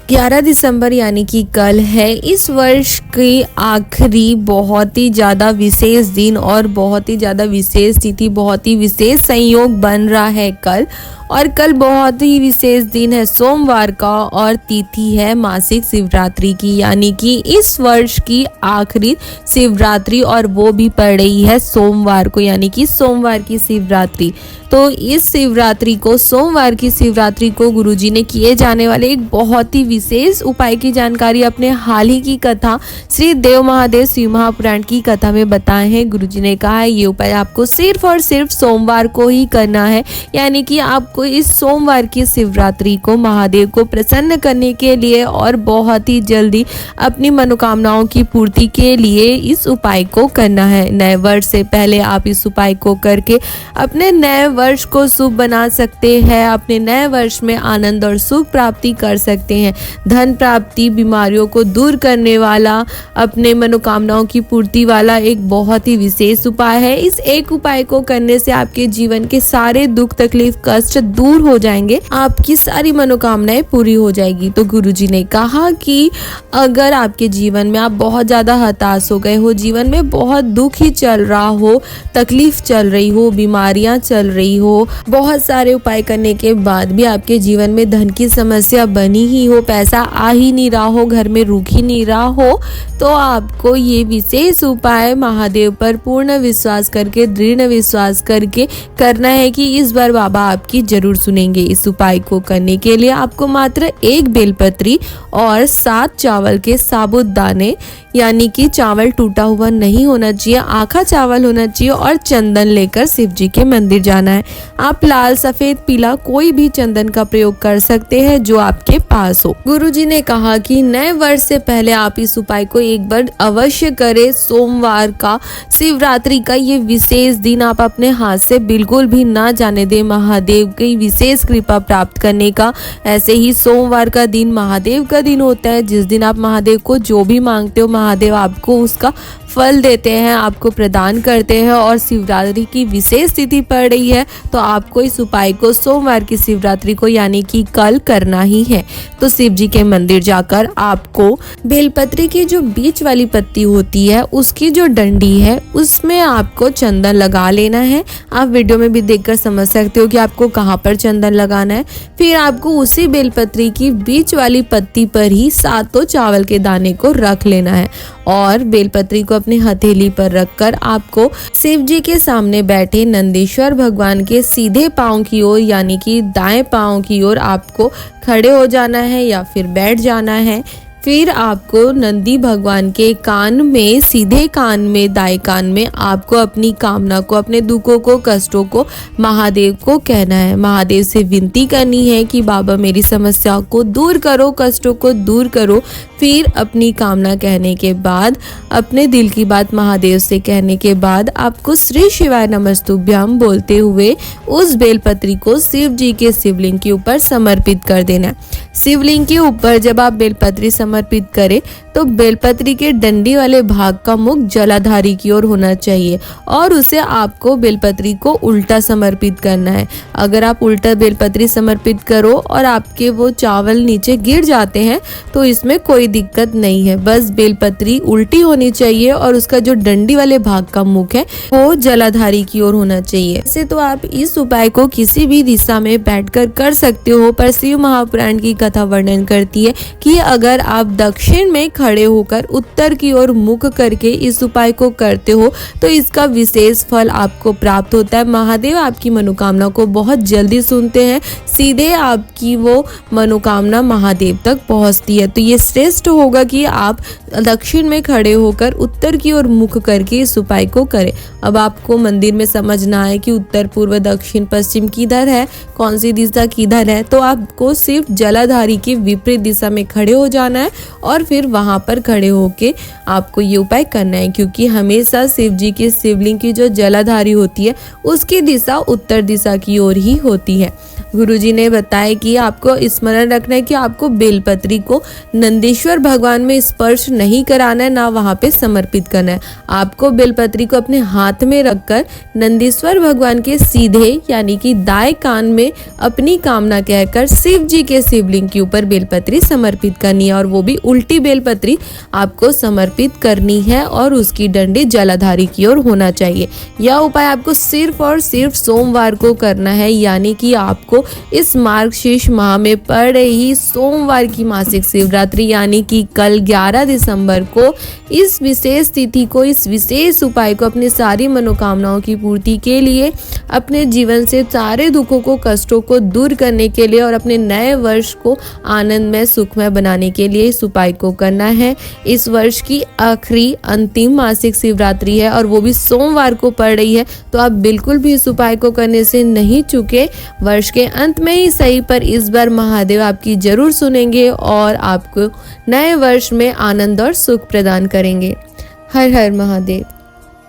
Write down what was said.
11 दिसंबर यानी कि कल है इस वर्ष की आखिरी बहुत ही ज़्यादा विशेष दिन और बहुत ही ज़्यादा विशेष तिथि, बहुत ही विशेष संयोग बन रहा है कल। और कल बहुत ही विशेष दिन है सोमवार का और तिथि है मासिक शिवरात्रि की, यानी कि इस वर्ष की आखिरी शिवरात्रि और वो भी पड़ रही है सोमवार को, यानी कि सोमवार की शिवरात्रि। तो इस शिवरात्रि को, सोमवार की शिवरात्रि को गुरुजी ने किए जाने वाले एक बहुत ही विशेष उपाय की जानकारी अपने हाल ही की कथा श्री देव महादेव शिव महापुराण की कथा में बताए हैं। गुरुजी ने कहा है ये उपाय आपको सिर्फ और सिर्फ सोमवार को ही करना है, यानी कि आपको इस सोमवार की शिवरात्रि को महादेव को प्रसन्न करने के लिए और बहुत ही जल्दी अपनी मनोकामनाओं की पूर्ति के लिए इस उपाय को करना है। नए वर्ष से पहले आप इस उपाय को करके अपने नए वर्ष को शुभ बना सकते हैं, अपने नए वर्ष में आनंद और सुख प्राप्ति कर सकते हैं। धन प्राप्ति, बीमारियों को दूर करने वाला, अपने मनोकामनाओं की पूर्ति वाला एक बहुत ही विशेष उपाय है। इस एक उपाय को करने से आपके जीवन के सारे दुख, तकलीफ, कष्ट दूर हो जाएंगे, आपकी सारी मनोकामनाएं पूरी हो जाएगी। तो गुरुजी ने कहा कि अगर आपके जीवन में आप बहुत ज्यादा हताश हो गए हो, जीवन में बहुत दुख ही चल रहा हो, तकलीफ चल रही हो, बीमारियां चल रही हो, बहुत सारे उपाय करने के बाद भी आपके जीवन में धन की समस्या बनी ही हो, पैसा आ ही नहीं रहा हो, घर में रुक ही नहीं रहा हो, तो आपको ये विशेष उपाय महादेव पर पूर्ण विश्वास करके, दृढ़ विश्वास करके करना है कि इस बार बाबा आपकी जरूर सुनेंगे। इस उपाय को करने के लिए आपको मात्र एक बेलपत्री और 7 चावल के साबुत दाने, यानी कि चावल टूटा हुआ नहीं होना चाहिए, आखा चावल होना चाहिए, और चंदन लेकर शिव जी के मंदिर जाना है। आप लाल, सफेद, पीला कोई भी चंदन का प्रयोग कर सकते हैं जो आपके पास हो। गुरुजी ने कहा कि नए वर्ष से पहले आप इस उपाय को एक बार अवश्य करें। सोमवार का, शिवरात्रि का ये विशेष दिन आप अपने हाथ से बिल्कुल भी ना जाने दें महादेव की विशेष कृपा प्राप्त करने का। ऐसे ही सोमवार का दिन महादेव का दिन होता है, जिस दिन आप महादेव को जो भी मांगते हो महादेव आपको उसका फल देते हैं, आपको प्रदान करते हैं। और शिवरात्रि की विशेष तिथि पड़ रही है तो आपको इस उपाय को सोमवार की शिवरात्रि को, यानी कि कल करना ही है। तो शिव जी के मंदिर जाकर आपको बेलपत्री की जो बीच वाली पत्ती होती है उसकी जो डंडी है उसमें आपको चंदन लगा लेना है। आप वीडियो में भी देखकर समझ सकते हो कि आपको कहाँ पर चंदन लगाना है। फिर आपको उसी बेलपत्री की बीच वाली पत्ती पर ही 7 चावल के दाने को रख लेना है और बेलपत्री को अपनी हथेली पर रखकर आपको शिव जी के सामने बैठे नंदीश्वर भगवान के सीधे पांव की ओर, यानी कि दाएं पांव की ओर आपको खड़े हो जाना है या फिर बैठ जाना है। फिर आपको नंदी भगवान के कान में, सीधे कान में, दाएं कान में आपको अपनी कामना को, अपने दुखों को, कष्टों को महादेव को कहना है। महादेव से विनती करनी है कि बाबा मेरी समस्या को दूर करो, कष्टों को दूर करो। फिर अपनी कामना कहने के बाद, अपने दिल की बात महादेव से कहने के बाद आपको श्री शिवाय नमस्तुभ्यम बोलते हुए उस बेलपत्री को शिव जी के शिवलिंग के ऊपर समर्पित कर देना है। शिवलिंग के ऊपर जब आप बेलपत्री समर्पित करें तो बेलपत्री के डंडी वाले भाग का मुख जलाधारी की ओर होना चाहिए और उसे आपको बेलपत्री को उल्टा समर्पित करना है। अगर आप उल्टा बेलपत्री समर्पित करो और आपके वो चावल नीचे गिर जाते हैं तो इसमें कोई दिक्कत नहीं है, बस बेलपत्री उल्टी होनी चाहिए और उसका जो डंडी वाले भाग का मुख है वो जलाधारी की ओर होना चाहिए। वैसे तो आप इस उपाय को किसी भी दिशा में बैठकर कर सकते हो, पर शिव महापुराण की कथा वर्णन करती है कि अगर आप दक्षिण में खड़े होकर उत्तर की ओर मुख करके इस उपाय को करते हो तो इसका विशेष फल आपको प्राप्त होता है। महादेव आपकी मनोकामना को बहुत जल्दी सुनते हैं, सीधे आपकी वो मनोकामना महादेव तक पहुंचती है। तो ये श्रेष्ठ होगा कि आप दक्षिण में खड़े होकर उत्तर की ओर मुख करके इस उपाय को करें। अब आपको मंदिर में समझना है कि उत्तर, पूर्व, दक्षिण, पश्चिम किधर है, कौन सी दिशा किधर है, तो आपको सिर्फ जलाधारी की विपरीत दिशा में खड़े हो जाना है और फिर वहां पर खड़े होके आपको ये उपाय करना है, क्योंकि हमेशा शिव जी के शिवलिंग की जो जलाधारी होती है उसकी दिशा उत्तर दिशा की ओर ही होती है। गुरुजी ने बताया कि आपको स्मरण रखना है कि आपको बेलपत्री को नंदीश्वर भगवान में स्पर्श नहीं कराना है, ना वहाँ पे समर्पित करना है। आपको बेलपत्री को अपने हाथ में रखकर नंदीश्वर भगवान के सीधे यानी कि दाएं कान में अपनी कामना कहकर शिव जी के शिवलिंग के ऊपर बेलपत्री समर्पित करनी है, और वो भी उल्टी बेलपत्री आपको समर्पित करनी है और उसकी डंडी जलाधारी की ओर होना चाहिए। यह उपाय आपको सिर्फ और सिर्फ सोमवार को करना है, यानी कि आपको इस मार्गशीर्ष माह में पड़ रही सोमवार की मासिक शिवरात्रि यानी कि कल 11 दिसंबर को इस विशेष तिथि को, इस विशेष उपाय को अपनी सारी मनोकामनाओं की पूर्ति के लिए, अपने जीवन से सारे दुखों को, कष्टों को दूर करने के लिए और अपने नए वर्ष को आनंदमय सुखमय बनाने के लिए इस उपाय को करना है। इस वर्ष की आखिरी अंतिम मासिक शिवरात्रि है और वो भी सोमवार को पड़ रही है, तो आप बिल्कुल भी इस उपाय को करने से नहीं चूके। वर्ष के अंत में ही सही, पर इस बार महादेव आपकी जरूर सुनेंगे और आपको नए वर्ष में आनंद और सुख प्रदान करेंगे। हर हर महादेव।